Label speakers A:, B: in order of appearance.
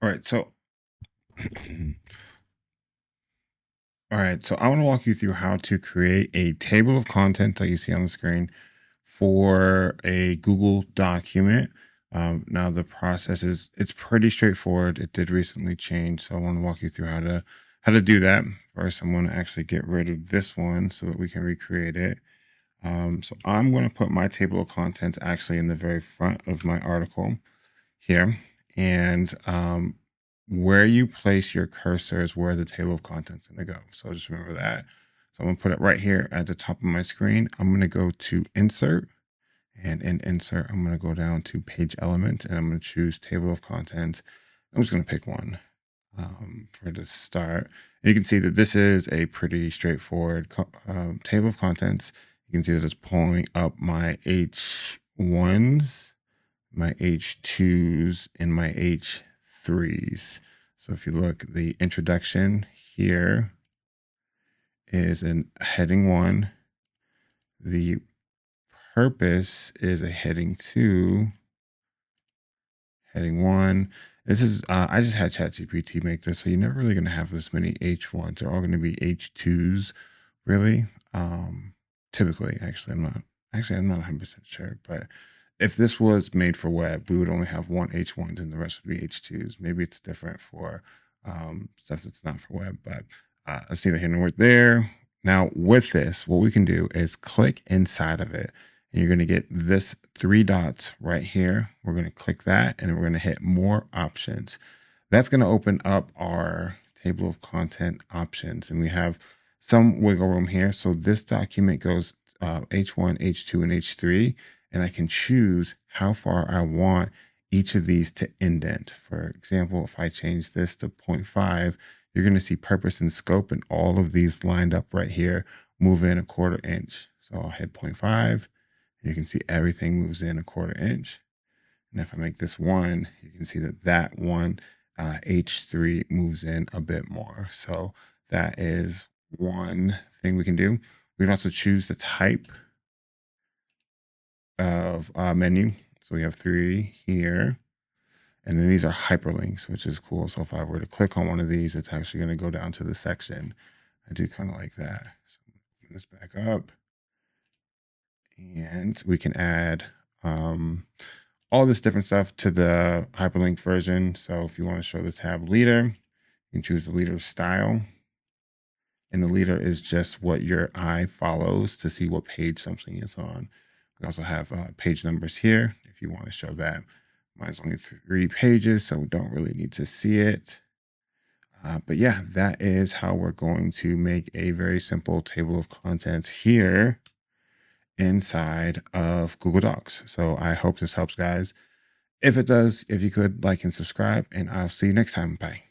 A: All right, so all right, so I want to walk you through how to create a table of contents that you see on the screen for a Google document. Now the process is it's pretty straightforward. It did recently change, so I want to walk you through how to do that. First, I'm going to actually get rid of this one so that we can recreate it. So I'm going to put my table of contents actually in the very front of my article here, and where you place your cursor is where the table of contents is going to go. So just remember that. So I'm going to put it right here at the top of my screen. I'm going to go to Insert, and in Insert, I'm going to go down to Page Element, and I'm going to choose Table of Contents. I'm just going to pick one for the start. And you can see that this is a pretty straightforward table of contents. You can see that it's pulling up my H1s, my H2s, and my H3s. So if you look, the introduction here is in heading 1. The purpose is a heading 2. Heading 1. This is, I just had ChatGPT make this, so you're never really going to have this many H1s. They're all going to be H2s, really. Typically, I'm not 100% sure, but if this was made for web, we would only have one H1s and the rest would be H2s. Maybe it's different for stuff that's not for web, but let's neither here nor there. Now, with this, what we can do is click inside of it, and you're going to get this 3 dots right here. We're going to click that, and we're going to hit More Options. That's going to open up our table of content options, and we have some wiggle room here. So this document goes H1, H2, and H3, and I can choose how far I want each of these to indent. For example, if I change this to 0.5, you're going to see purpose and scope and all of these lined up right here, move in a 1/4 inch. So I'll hit 0.5, and you can see everything moves in a 1/4 inch. And if I make this 1, you can see that that one H3 moves in a bit more. So that is one thing we can do. We can also choose the type of menu. So we have 3 here. And then these are hyperlinks, which is cool. So if I were to click on one of these, it's actually going to go down to the section. I do kind of like that. So bring this back up. And we can add all this different stuff to the hyperlink version. So if you want to show the tab leader, you can choose the leader style. And the leader is just what your eye follows to see what page something is on. We also have page numbers here if you want to show that. Mine's only 3 pages, so we don't really need to see it. But yeah, that is how we're going to make a very simple table of contents here inside of Google Docs. So I hope this helps, guys. If it does, if you could like and subscribe, and I'll see you next time. Bye.